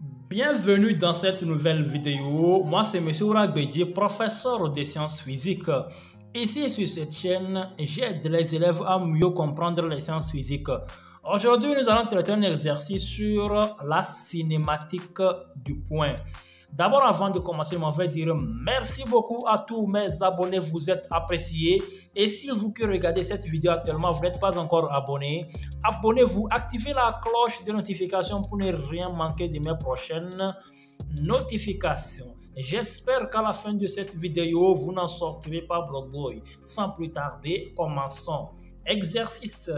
Bienvenue dans cette nouvelle vidéo. Moi, c'est M. Ourakbedji, professeur des sciences physiques. Ici, sur cette chaîne, j'aide les élèves à mieux comprendre les sciences physiques. Aujourd'hui, nous allons traiter un exercice sur la cinématique du point. D'abord, avant de commencer, je vais dire merci beaucoup à tous mes abonnés, vous êtes appréciés. Et si vous qui regardez cette vidéo actuellement, vous n'êtes pas encore abonné, abonnez-vous, activez la cloche de notification pour ne rien manquer de mes prochaines notifications. J'espère qu'à la fin de cette vidéo, vous n'en sortirez pas bredouille. Sans plus tarder, commençons. Exercice.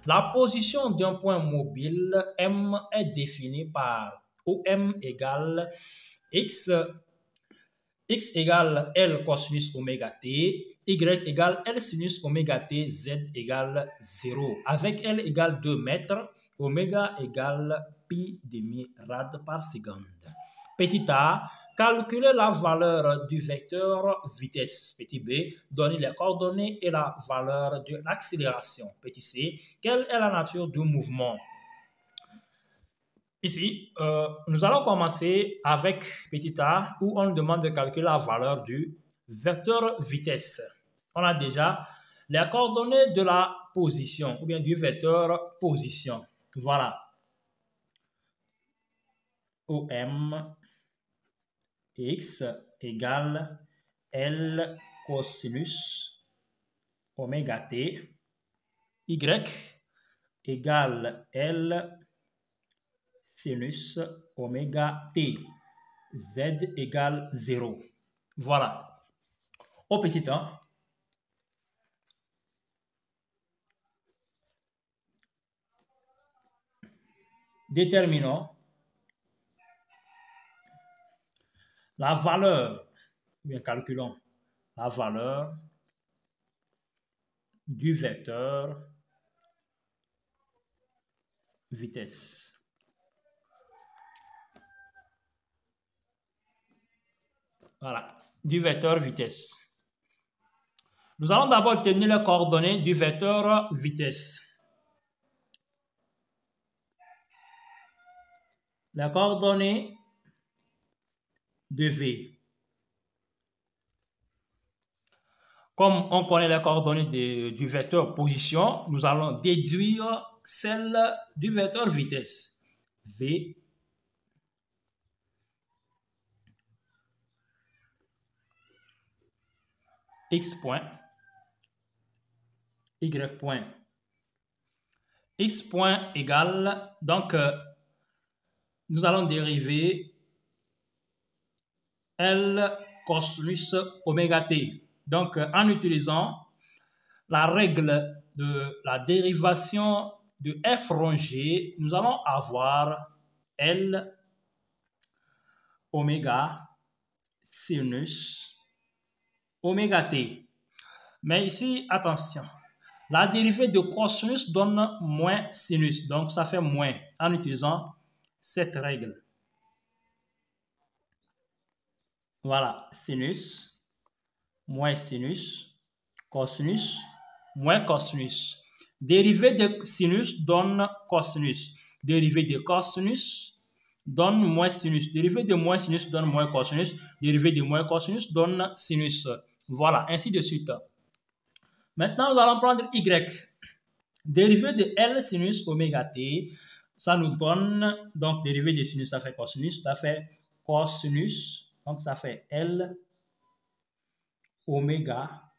La position d'un point mobile M est définie par OM égale X égale L cosinus oméga T, Y égale L sinus oméga T, Z égale 0. Avec L égale 2 mètres, oméga égale pi demi-rad par seconde. Petit a, calculer la valeur du vecteur vitesse. Petit b, donner les coordonnées et la valeur de l'accélération. Petit c, quelle est la nature du mouvement? Ici, nous allons commencer avec petit a, où on nous demande de calculer la valeur du vecteur vitesse. On a déjà les coordonnées de la position, ou bien du vecteur position. Voilà. OM X égale L cosinus oméga T. Y égale L sinus oméga T. Z égale 0. Voilà. Au petit a, déterminons la valeur, ou bien calculons la valeur du vecteur vitesse. Voilà, du vecteur vitesse. Nous allons d'abord déterminer les coordonnées du vecteur vitesse. Les coordonnées de V. Comme on connaît les coordonnées du vecteur position, nous allons déduire celles du vecteur vitesse. V X point, Y point. X point égale, donc nous allons dériver L cosinus oméga T. Donc en utilisant la règle de la dérivation de f rongé, nous allons avoir L oméga sinus oméga T. Mais ici, attention, la dérivée de cosinus donne moins sinus, donc ça fait moins en utilisant cette règle. Voilà, sinus, moins sinus, cosinus, moins cosinus. Dérivée de sinus donne cosinus. Dérivée de cosinus donne moins sinus. Dérivée de moins sinus donne moins cosinus. Dérivée de moins cosinus donne sinus. Voilà, ainsi de suite. Maintenant, nous allons prendre Y. Dérivée de L sinus oméga T, ça nous donne, donc dérivée de sinus, ça fait cosinus, ça fait cosinus, donc ça fait L oméga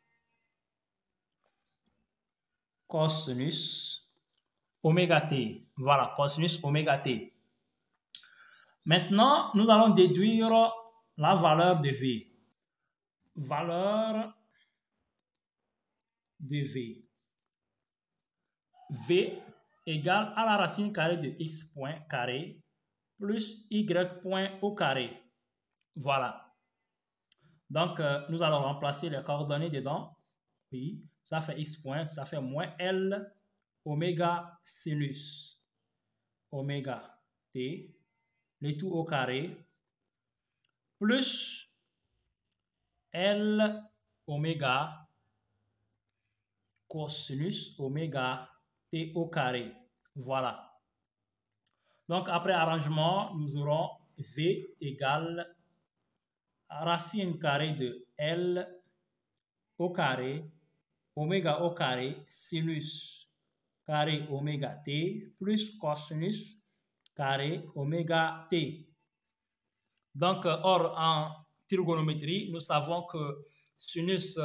cosinus oméga T. Voilà, cosinus oméga T. Maintenant, nous allons déduire la valeur de V. Valeur de V. V égale à la racine carrée de x point carré plus y point au carré. Voilà. Donc, nous allons remplacer les coordonnées dedans. Oui, ça fait x point, ça fait moins L oméga sinus oméga T, le tout au carré, plus L oméga cosinus oméga T au carré. Voilà. Donc, après arrangement, nous aurons V égale racine carrée de L au carré, oméga au carré, sinus carré oméga t, plus cosinus carré oméga t. Donc, or, en trigonométrie, nous savons que sinus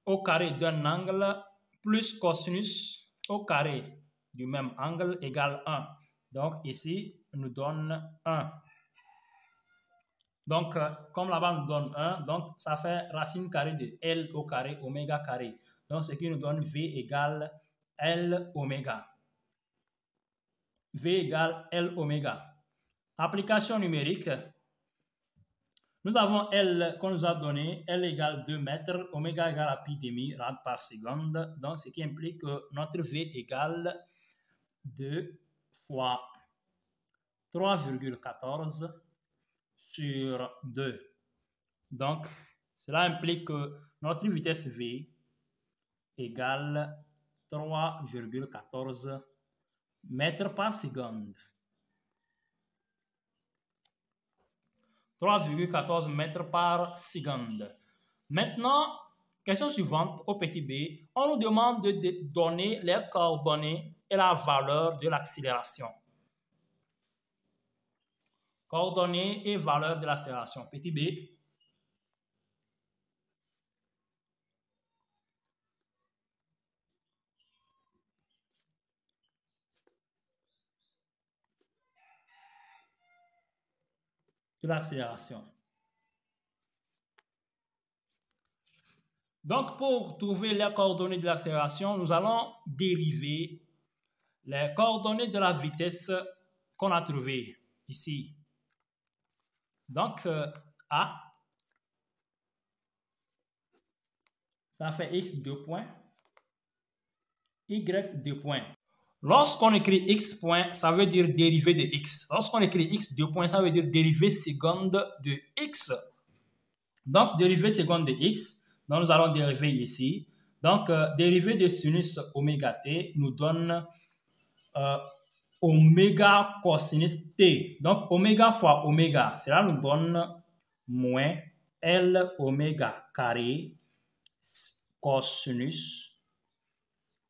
au carré d'un angle plus cosinus au carré du même angle égale 1. Donc, ici, nous donne 1. Donc, comme là-bas nous donne 1, donc ça fait racine carrée de L au carré oméga carré. Donc, ce qui nous donne V égale L oméga. V égale L oméga. Application numérique. Nous avons L qu'on nous a donné, L égale 2 mètres, oméga égale à pi demi rad par seconde. Donc, ce qui implique que notre V égale 2 fois 3,14 sur 2. Donc, cela implique que notre vitesse V égale 3,14 mètres par seconde. 3,14 mètres par seconde. Maintenant, question suivante au petit b, on nous demande de donner les coordonnées et la valeur de l'accélération. Coordonnées et valeur de l'accélération. Petit b. De l'accélération. Donc, pour trouver les coordonnées de l'accélération, nous allons dériver les coordonnées de la vitesse qu'on a trouvée ici. Donc, A, ça fait x 2 points, y 2 points. Lorsqu'on écrit x point, ça veut dire dérivée de x. Lorsqu'on écrit x 2 points, ça veut dire dérivée seconde de x. Donc, dérivée seconde de x, donc nous allons dériver ici. Donc, dérivée de sinus oméga t nous donne oméga cosinus t. Donc, oméga fois oméga, cela nous donne moins L oméga carré cosinus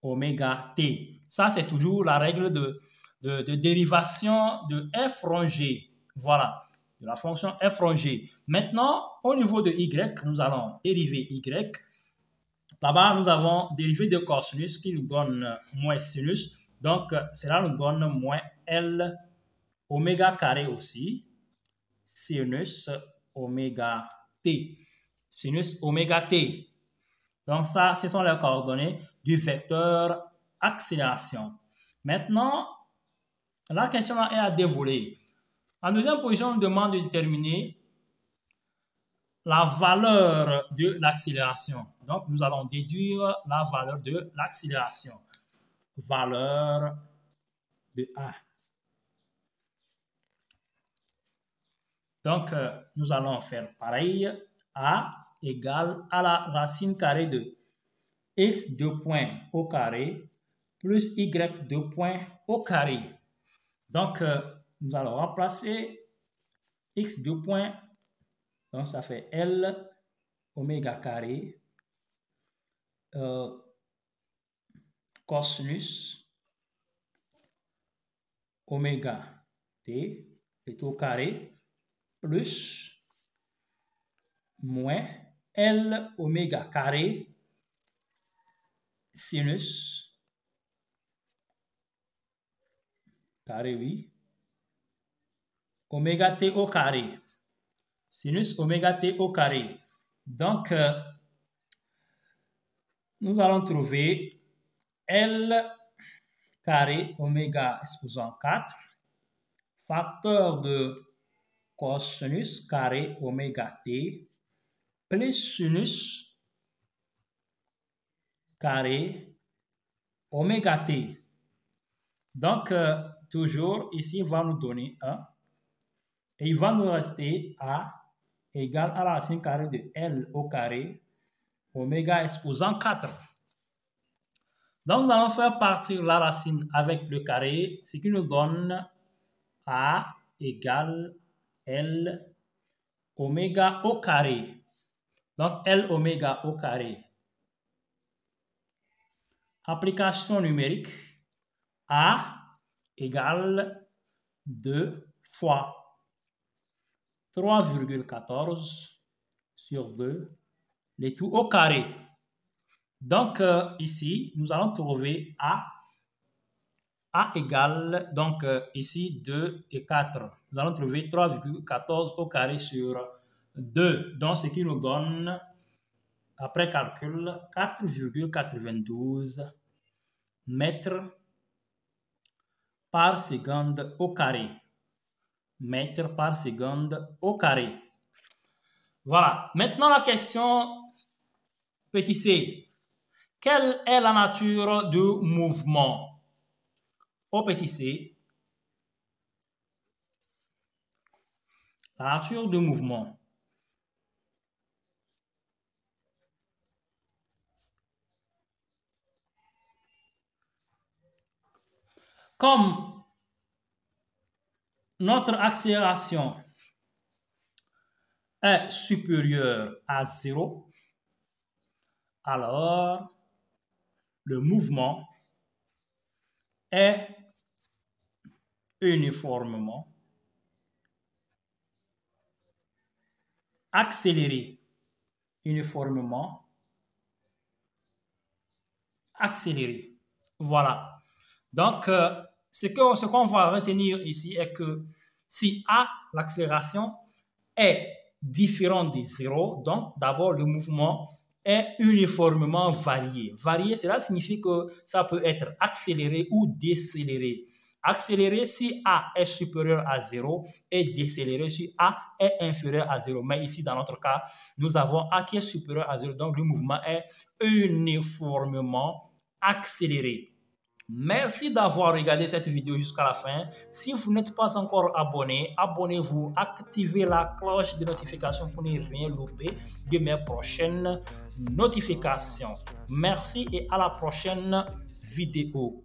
oméga t. Ça, c'est toujours la règle de dérivation de f rongé. Voilà, de la fonction f rongé. Maintenant, au niveau de y, nous allons dériver y. Là-bas, nous avons dérivé de cosinus qui nous donne moins sinus. Donc, cela nous donne moins L oméga carré aussi, sinus oméga t. Sinus oméga t. Donc, ça, ce sont les coordonnées du vecteur accélération. Maintenant, la question est à dévoiler. En deuxième position, on nous demande de déterminer la valeur de l'accélération. Donc, nous allons déduire la valeur de l'accélération. Valeur de A. Donc, nous allons faire pareil. A égale à la racine carrée de x 2 points au carré plus y 2 points au carré. Donc, nous allons remplacer x 2 points. Donc, ça fait L oméga carré cosinus oméga t est au carré plus moins L oméga carré sinus carré, oui, oméga t au carré. Sinus oméga t au carré. Donc, nous allons trouver L carré oméga exposant 4, facteur de cosinus carré oméga t, plus sinus carré oméga t. Donc, toujours, ici, il va nous donner 1. Et il va nous rester A égale à la racine carrée de L au carré, oméga exposant 4. Donc, nous allons faire partir la racine avec le carré, ce qui nous donne A égale L oméga au carré. Donc, L oméga au carré. Application numérique. A égale 2 fois 3,14 sur 2, les tout au carré. Donc, ici, nous allons trouver A égale, donc ici, 2 et 4. Nous allons trouver 3,14 au carré sur 2. Donc, ce qui nous donne, après calcul, 4,92 mètres par seconde au carré. Mètres par seconde au carré. Voilà. Maintenant, la question petit c. Quelle est la nature du mouvement? Au petit c, la nature du mouvement. Comme notre accélération est supérieure à 0, alors le mouvement est uniformément accéléré. Uniformément accéléré. Voilà. Donc, ce qu'on va retenir ici est que si A, l'accélération, est différente de 0, donc d'abord le mouvement est uniformément varié. Varié, cela signifie que ça peut être accéléré ou décéléré. Accéléré si A est supérieur à 0 et décéléré si A est inférieur à 0. Mais ici, dans notre cas, nous avons A qui est supérieur à 0, donc le mouvement est uniformément accéléré. Merci d'avoir regardé cette vidéo jusqu'à la fin. Si vous n'êtes pas encore abonné, abonnez-vous, activez la cloche de notification pour ne rien louper de mes prochaines notifications. Merci et à la prochaine vidéo.